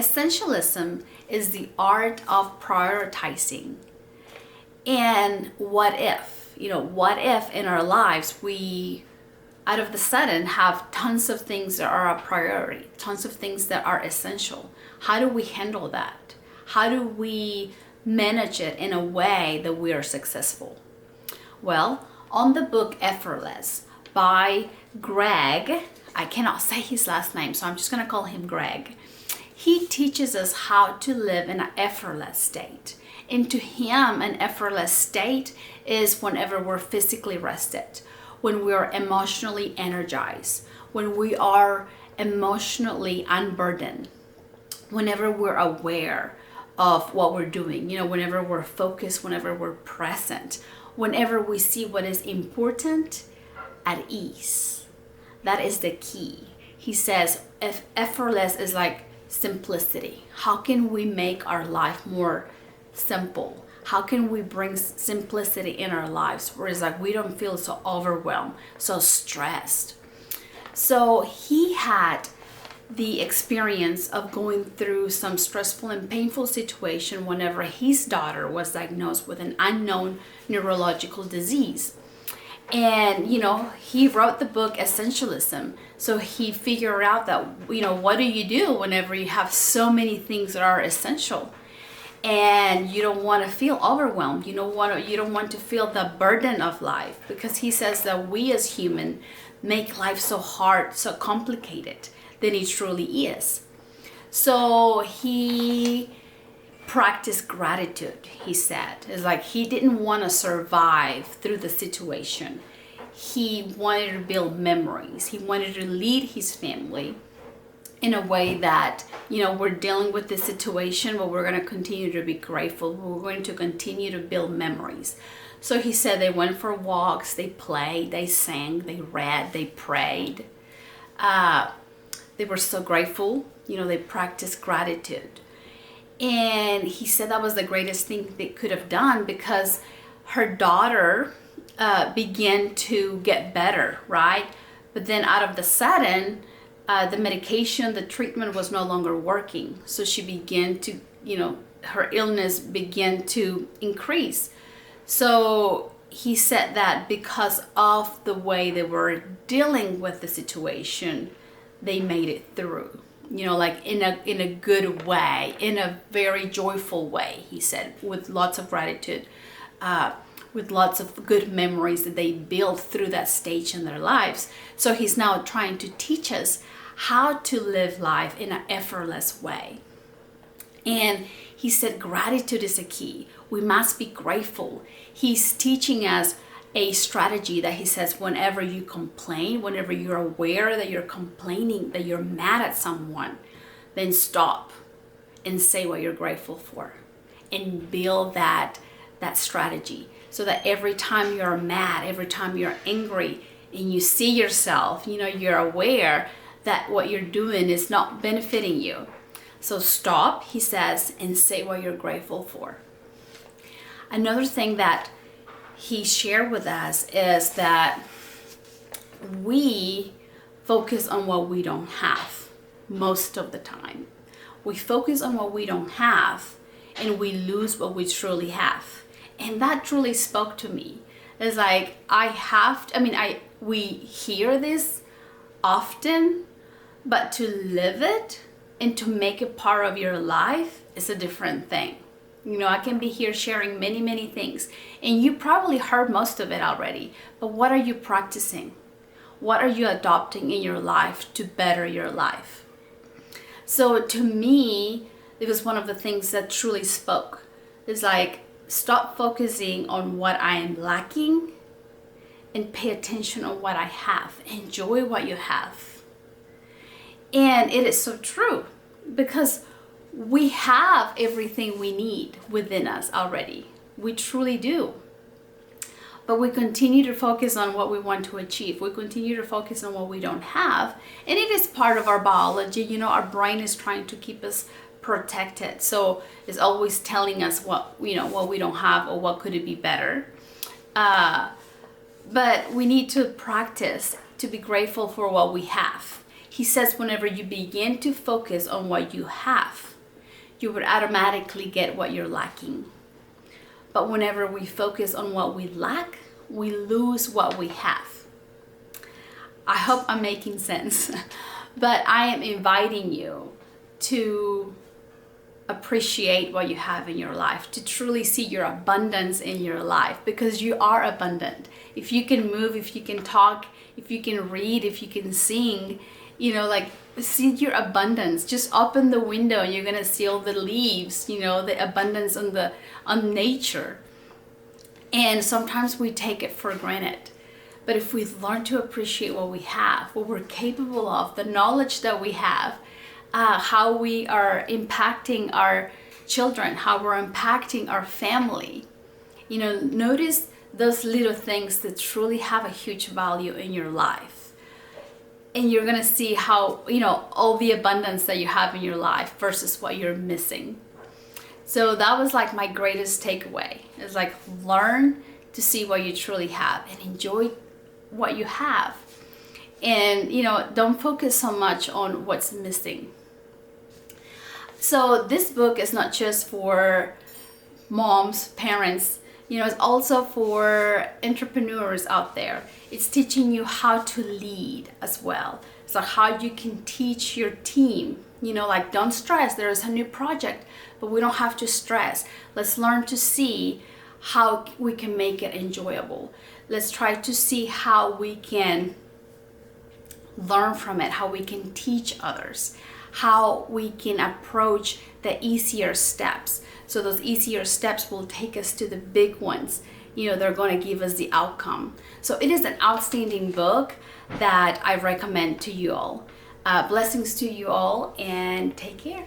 Essentialism is the art of prioritizing. And what if, what if in our lives we out of the sudden have tons of things that are a priority, tons of things that are essential? How do we handle that? How do we manage it in a way that we are successful? Well, on the book Effortless by Greg, I cannot say his last name, so I'm just going to call him Greg. He teaches us how to live in an effortless state. And to him, an effortless state is whenever we're physically rested, when we are emotionally energized, when we are emotionally unburdened, whenever we're aware of what we're doing, whenever we're focused, whenever we're present, whenever we see what is important at ease. That is the key. He says, if effortless is like simplicity. How can we make our life more simple? How can we bring simplicity in our lives where it's like we don't feel so overwhelmed, so stressed? So he had the experience of going through some stressful and painful situation whenever his daughter was diagnosed with an unknown neurological disease. And, he wrote the book Essentialism. So he figured out that, what do you do whenever you have so many things that are essential and you don't want to feel overwhelmed? You don't want to feel the burden of life, because he says that we as humans make life so hard, so complicated than it truly is. So he practiced gratitude, he said. It's like he didn't want to survive through the situation. He wanted to build memories. He wanted to lead his family in a way that, we're dealing with this situation, but we're going to continue to be grateful. We're going to continue to build memories. So he said they went for walks, they played, they sang, they read, they prayed. They were so grateful. They practiced gratitude. And he said that was the greatest thing they could have done, because her daughter began to get better, right? But then out of the sudden, the medication, the treatment was no longer working. So she began to, her illness began to increase. So he said that because of the way they were dealing with the situation, they made it through. Like in a good way, in a very joyful way, he said, with lots of gratitude, with lots of good memories that they built through that stage in their lives. So he's now trying to teach us how to live life in an effortless way. And he said gratitude is a key. We must be grateful. He's teaching us a strategy that he says whenever you complain, whenever you're aware that you're complaining, that you're mad at someone, then stop and say what you're grateful for and build that strategy, so that every time you're mad, every time you're angry and you see yourself, you're aware that what you're doing is not benefiting you. So stop, he says, and say what you're grateful for. Another thing that he shared with us is that we focus on what we don't have most of the time. We focus on what we don't have and we lose what we truly have. And that truly spoke to me. It's like we hear this often, but to live it and to make it part of your life is a different thing. I can be here sharing many, many things, and you probably heard most of it already, but what are you practicing? What are you adopting in your life to better your life? So to me, it was one of the things that truly spoke. It's like, stop focusing on what I am lacking and pay attention on what I have. Enjoy what you have. And it is so true, because we have everything we need within us already. We truly do. But we continue to focus on what we want to achieve. We continue to focus on what we don't have. And it is part of our biology. Our brain is trying to keep us protected. So it's always telling us what we don't have or what could it be better. But we need to practice to be grateful for what we have. He says whenever you begin to focus on what you have, you would automatically get what you're lacking. But whenever we focus on what we lack, we lose what we have. I hope I'm making sense, but I am inviting you to appreciate what you have in your life, to truly see your abundance in your life, because you are abundant. If you can move, if you can talk, if you can read, if you can sing, like, see your abundance. Just open the window and you're gonna see all the leaves, the abundance on nature. And sometimes we take it for granted. But if we learn to appreciate what we have, what we're capable of, the knowledge that we have, how we are impacting our children, how we're impacting our family, notice those little things that truly have a huge value in your life. And you're gonna see how, all the abundance that you have in your life versus what you're missing. So that was like my greatest takeaway. It's like, learn to see what you truly have and enjoy what you have. And, don't focus so much on what's missing. So this book is not just for moms, parents, it's also for entrepreneurs out there. It's teaching you how to lead as well. So how you can teach your team, like, don't stress, there is a new project, but we don't have to stress. Let's learn to see how we can make it enjoyable. Let's try to see how we can learn from it, how we can teach others, how we can approach the easier steps. So those easier steps will take us to the big ones. They're going to give us the outcome. So it is an outstanding book that I recommend to you all. Blessings to you all, and take care.